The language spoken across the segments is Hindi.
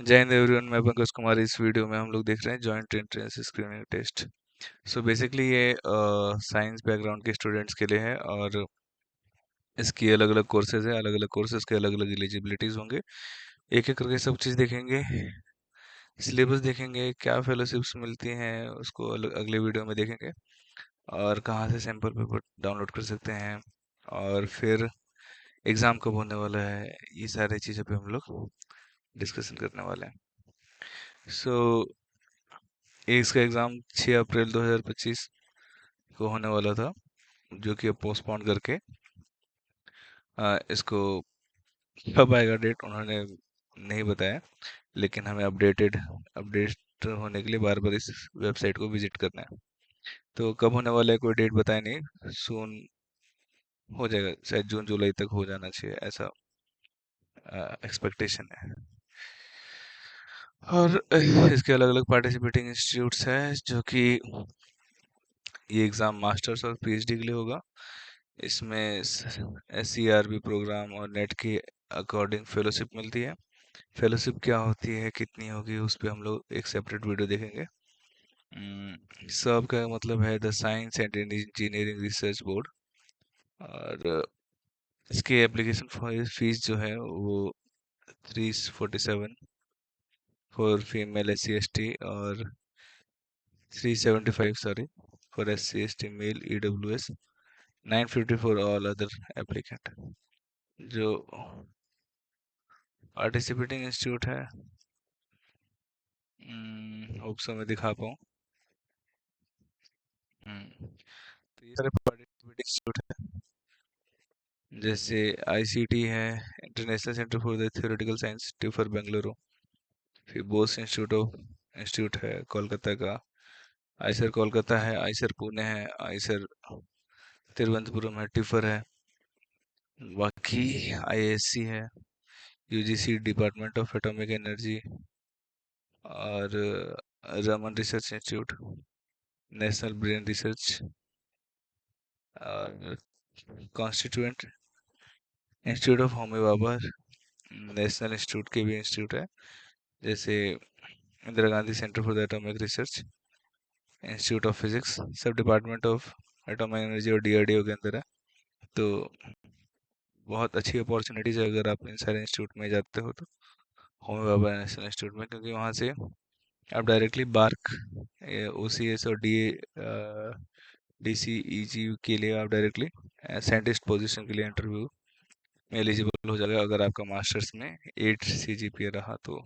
जय हिंद एवरीवन, मैं पंकज कुमार। इस वीडियो में हम लोग देख रहे हैं joint entrance screening test. So basically ये साइंस बैकग्राउंड के स्टूडेंट्स के लिए है और इसकी अलग अलग कोर्सेज है। अलग अलग कोर्सेज के अलग अलग एलिजिबिलिटीज होंगे। एक एक करके सब चीज़ देखेंगे, सिलेबस देखेंगे, क्या फेलोशिप्स मिलती हैं उसको अगले वीडियो में देखेंगे, और कहाँ से सैम्पल पेपर डाउनलोड कर सकते हैं, और फिर एग्ज़ाम कब होने वाला है, ये सारी चीज़ों पे हम लोग डिस्कशन करने वाले हैं। सो इसका एग्ज़ाम 6 अप्रैल 2025 को होने वाला था, जो कि अब पोस्टपोन करके इसको कब आएगा डेट उन्होंने नहीं बताया। लेकिन हमें अपडेट होने के लिए बार बार इस वेबसाइट को विजिट करना है। तो कब होने वाला है कोई डेट बताया नहीं, सून हो जाएगा, शायद जून जुलाई तक हो जाना चाहिए, ऐसा एक्सपेक्टेशन है। और इसके अलग अलग पार्टिसिपेटिंग इंस्टीट्यूट्स हैं, जो कि ये एग्ज़ाम मास्टर्स और पीएचडी के लिए होगा। इसमें SCRB प्रोग्राम और नेट के अकॉर्डिंग फेलोशिप मिलती है। फेलोशिप क्या होती है, कितनी होगी, उस पे हम लोग एक सेपरेट वीडियो देखेंगे। सब का मतलब है the science and engineering research board. और इसकी एप्लीकेशन फीस जो है वो 347 फॉर फीमेल SC ST, और 375 sorry for SC ST male EWS, 950 for all other applicant. जो पार्टिसिपेटिंग इंस्टीट्यूट है, होप सो मैं दिखा पाऊँ। तो ये सारे पार्टिसिपेटिंग इंस्टीट्यूट है, जैसे ICT है, international centre for the theoretical science, TIFR Bengaluru. फिर बोस इंस्टीट्यूट है कोलकाता का। आईसर कोलकाता है, आईसर पुणे है, आईसर तिरुवनंतपुरम है, टिफर है। बाकी IISc है, UGC department of atomic energy, और Raman research institute, national brain research, और constituent institute of Homi Bhabha. National institute के भी इंस्टीट्यूट है, जैसे Indira Gandhi centre for the atomic research, institute of physics, सब डिपार्टमेंट ऑफ एटॉमिक एनर्जी और DRDO के अंदर है। तो बहुत अच्छी अपॉर्चुनिटीज है अगर आप इन सारे इंस्टीट्यूट में जाते हो तो, होमी भाभा नेशनल इंस्टीट्यूट में, क्योंकि वहाँ से आप डायरेक्टली बार्क, OCS और DCEG के लिए आप डायरेक्टली साइंटिस्ट पोजीशन के लिए इंटरव्यू में एलिजिबल हो जाएगा, अगर आपका मास्टर्स में 8 CGPA रहा तो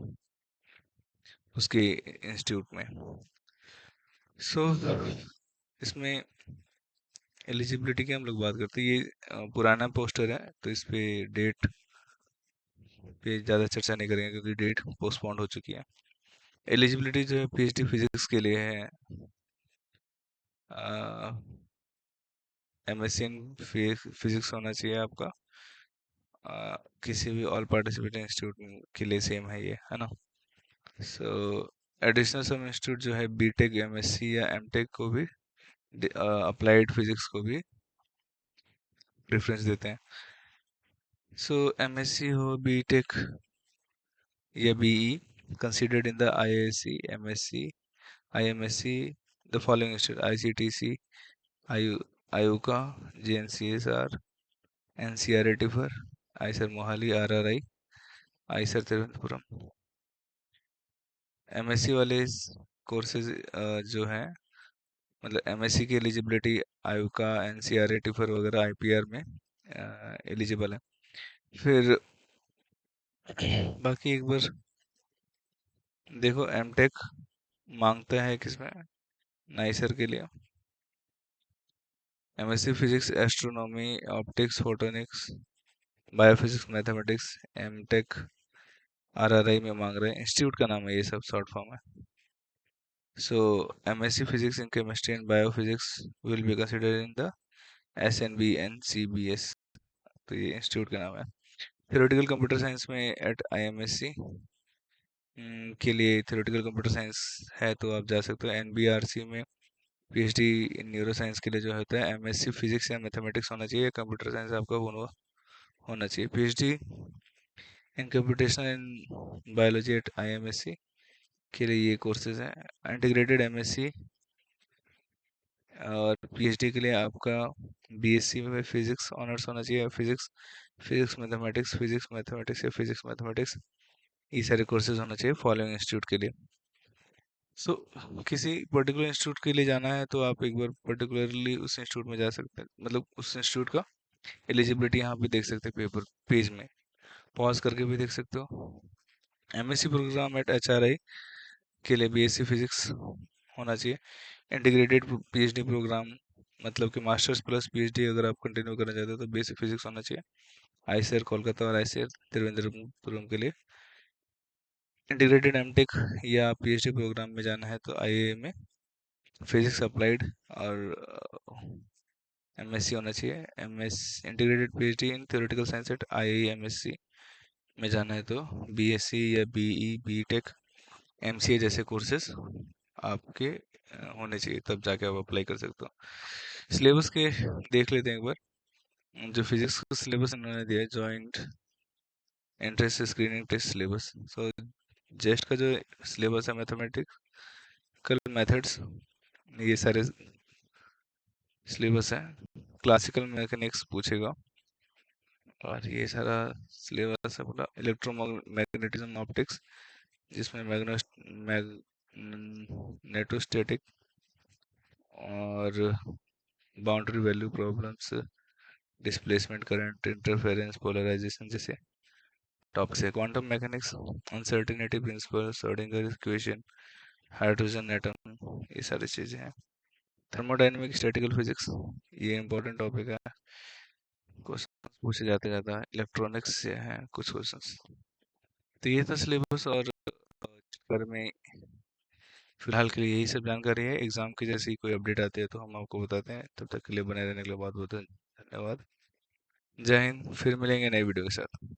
उसके इंस्टीट्यूट में। सो इसमें एलिजिबिलिटी की हम लोग बात करते हैं, ये पुराना पोस्टर है तो इस पे डेट पे ज़्यादा चर्चा नहीं करेंगे, क्योंकि डेट पोस्टपोन्ड हो चुकी है। एलिजिबिलिटी जो है PhD फिजिक्स के लिए है, MSc इन फिजिक्स होना चाहिए आपका। किसी भी ऑल पार्टिसिपेटिंग इंस्टीट्यूट के लिए सेम है ये, है ना। सो एडिशनल सम इंस्टीट्यूट जो है BTech MSc या MTech को भी, अप्लाइड फिजिक्स को भी प्रेफरेंस देते हैं। सो MSc हो, BTech या BE considered in the IISc, MSc, IMSc, the following institute: ICTC, IU, IUCA, JNCSR, NCRT for ISER Mohali, RRI, ISER Thiruvananthapuram. MSc वाले कोर्सेज जो हैं, मतलब MSc की एलिजिबिलिटी IUCA, NCRT फॉर वगैरह IPR में एलिजिबल है। फिर बाकी एक बार देखो, MTech मांगता है किसमें, नाइसर के लिए। MSc physics, astronomy, optics, photonics, biophysics, mathematics, MTech RRI में मांग रहे हैं। इंस्टीट्यूट का नाम है, ये सब शॉर्ट फॉर्म है। सो MSc physics in chemistry and biophysics will be considered in the SNB-NCBS। तो ये इंस्टीट्यूट का नाम है। थ्योरेटिकल कंप्यूटर साइंस में एट IMSc के लिए थ्योरेटिकल कंप्यूटर साइंस है तो आप जा सकते हो। NBRC में PhD इन न्यूरो साइंस के लिए जो होता है MSc फिजिक्स या मैथमेटिक्स होना चाहिए, कंप्यूटर साइंस आपका होना चाहिए। PhD in computational in biology eight IMSC के लिए ये कोर्सेज हैं। इंटीग्रेटेड MSc और PhD के लिए आपका BSc में फिजिक्स ऑनर्स होना चाहिए, physics physics mathematics, physics mathematics या फिजिक्स मैथमेटिक्स, ये सारे कोर्सेज होना चाहिए फॉलोइंग इंस्टीट्यूट के लिए। सो किसी पर्टिकुलर इंस्टीट्यूट के लिए जाना है तो आप एक बार पर्टिकुलरली उस इंस्टीट्यूट में जा सकते हैं, मतलब उस इंस्टीट्यूट का एलिजिबिलिटी यहाँ पे देख सकते हैं, पेपर पेज में पॉज करके भी देख सकते हो। MSc प्रोग्राम एट HRI के लिए BSc फिजिक्स होना चाहिए। इंटीग्रेटेड PhD प्रोग्राम मतलब कि मास्टर्स प्लस PhD अगर आप कंटिन्यू करना चाहते हो तो BSc फिजिक्स होना चाहिए ICAR कोलकाता और ICAR त्रिवेंद्रपुरम के लिए। इंटीग्रेटेड MTech या PhD प्रोग्राम में जाना है तो IIA में फिजिक्स अप्लाइड और MSc होना चाहिए। MS इंटीग्रेटेड PhD इन थ्योरेटिकल साइंस एट IIMSC में जाना है तो BSc या BE BTech MCA जैसे कोर्सेज आपके होने चाहिए, तब जाके आप अप्लाई कर सकते हो। सिलेबस के देख लेते हैं एक बार। जो फिजिक्स का सिलेबस इन्होंने दिया है, joint entrance screening test syllabus. So JEST का जो सिलेबस है, मैथमेटिकल मेथड्स, ये सारे सिलेबस है। क्लासिकल मैकेनिक्स पूछेगा और ये सारा सिलेबस है पूरा। इलेक्ट्रोमैग्नेटिज्म ऑप्टिक्स जिसमें मैग्नेटोस्टैटिक और boundary value problems, displacement current, interference, polarization जैसे टॉपिक्स है। Quantum mechanics, uncertainty principle, Schrodinger equation, hydrogen atom, ये सारी चीज़ें हैं। थर्मोडायनेमिक स्टैटिकल फिजिक्स, ये इंपॉर्टेंट टॉपिक है, क्वेश्चन पूछे जाते जाता है। इलेक्ट्रॉनिक्स से हैं कुछ क्वेश्चंस। तो ये था सिलेबस और घर में फिलहाल के लिए यही सब जानकारी है। एग्जाम की जैसी कोई अपडेट आती है तो हम आपको बताते हैं। तब तक के लिए बने रहने के लिए बहुत बहुत धन्यवाद। जय हिंद, फिर मिलेंगे नई वीडियो के साथ।